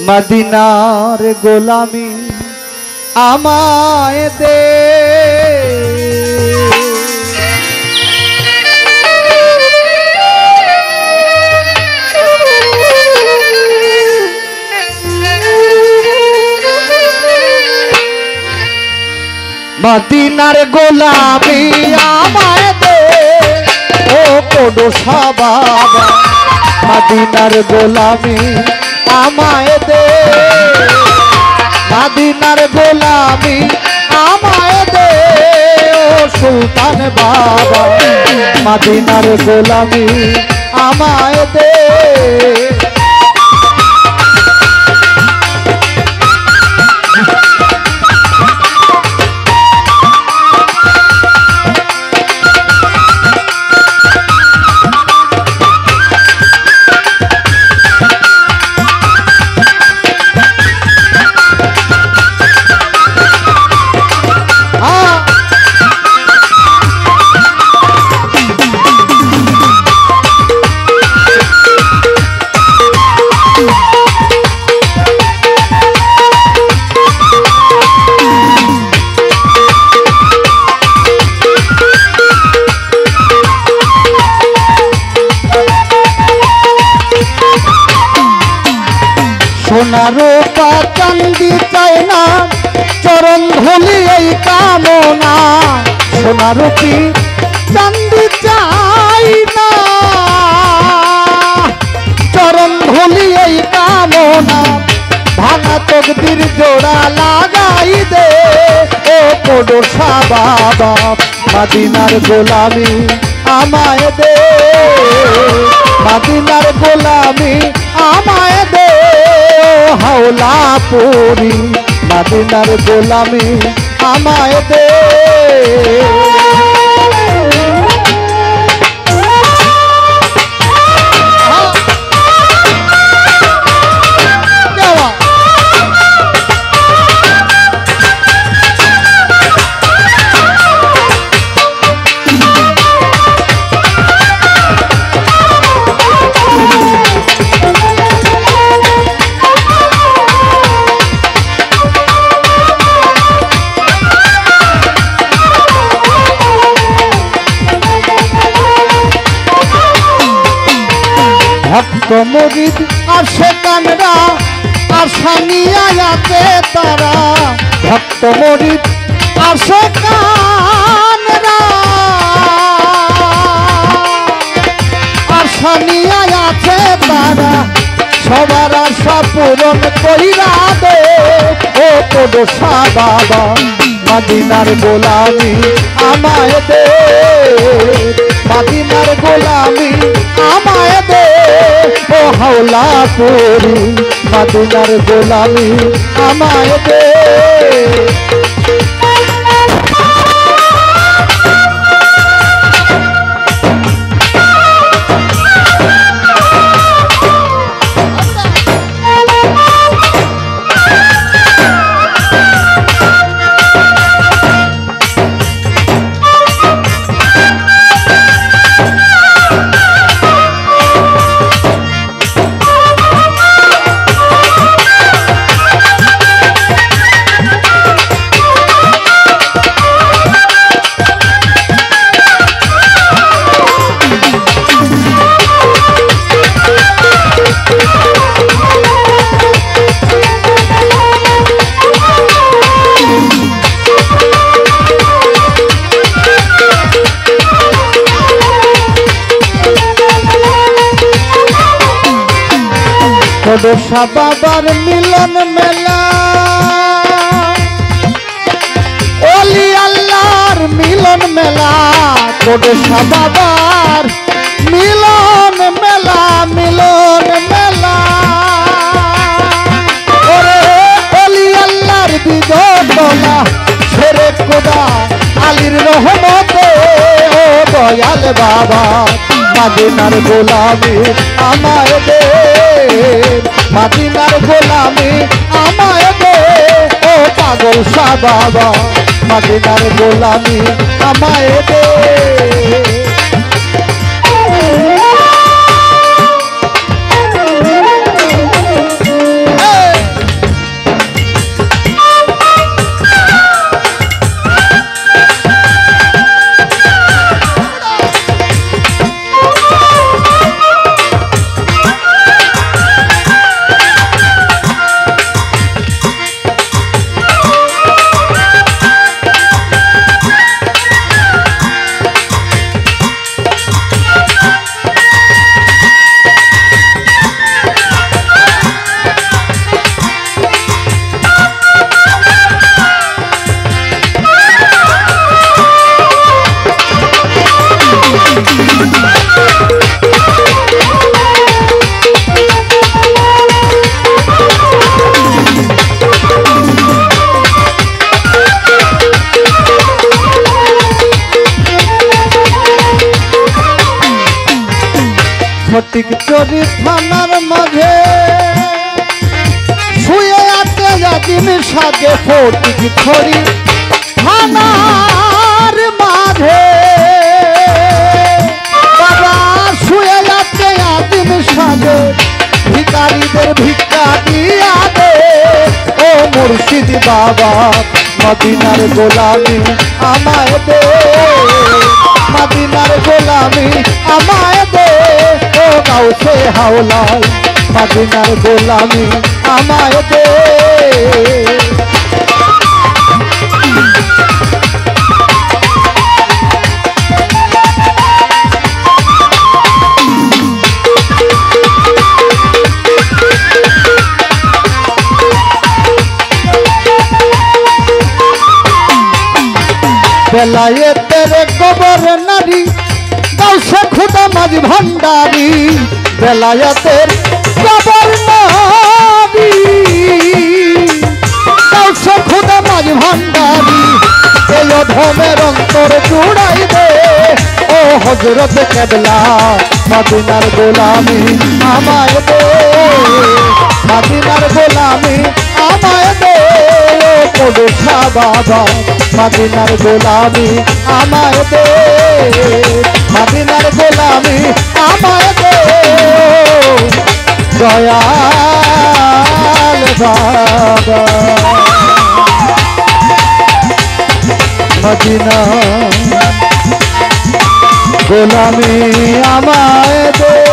মদিনার গোলামি আমায় দে। মদিনার গোলামি আমায় দে ও কোডোসা বাবা, মদিনার গোলামি আমায় দে, মদিনার গোলামি আমায় দে ও সুলতান বাবা, মদিনার গোলামি আমায় দে। সোনা রূপা চাঁদি চাই না, চরণ ধুলি এই কামনা, সোনা রূপি চাঁদি চাই না, চরণ ধুলি এই কামনা, ভাঙা তকদির জোড়া লাগাই দে ও কোডোসা বাবা, মদিনার গোলামি আমায় দে, মদিনার গোলামি আমায় দে হাওলা পুরি, মদিনার গোলামি আমায় দে। ভক্ত মুরিদ আসে কানরা, আশা নিয়ে যাতে তারা, ভক্ত মুরিদ আসে কানরা, আশা নিয়ে আছে তারা, সবার আশা পূরণ কইরা দে ও কোডোসা বাবা, মদিনার গোলামি আমায় দে, মদিনার গোলামি আমায় দে ও হাওলা পুরি, মদিনার গোলামি আমায় দে। কোডোসা বাবার মিলন মেলা, ওলি আল্লাহর মিলন মেলা, কোডোসা বাবার মিলন মেলা, মিলন মেলা, ওরে ওলি আল্লাহর বিদতলা, শেরে খোদা আলীর রহমতে ও দয়াল বাবা, মদিনার গোলামি আমায় দে, মদিনার গোলামি আমায় দে ও পাগল শাহ বাবা, মদিনার গোলামি আমায় দে। Hey! শরীফ থানার মাঝে শুয়ে আছে জাতিম সাজে ফটিক ছড়ি থানার মাঝে বাবা শুয়ে আছে জাতিম সাজে ভিখারিদের ভিক্ষা দিয়া দে ও মুর্শিদ বাবা মদিনার গোলামি আমায় দে মদিনার গোলামি আমায় দে ও গাউসে হাওলায় মদিনার গোলামি আমায় দে বেলায়েতের কবর নারী গাউসে খুদা মাঝ ভান্ডারি বেলায়েতের কবর নারী গাউসে খুদা মাঝ ভান্ডারি এই অধমের অন্তর জুড়াই দে ও হযরত কেবলা মদিনার গোলামি আমায় দে মদিনার গোলামি আমায় দে কোডসা বাবা মদিনার গোলামি আমায় দে মদিনার গোলামি আমায় দে দয়াল বাবা মদিনা গোলামি আমায় দে।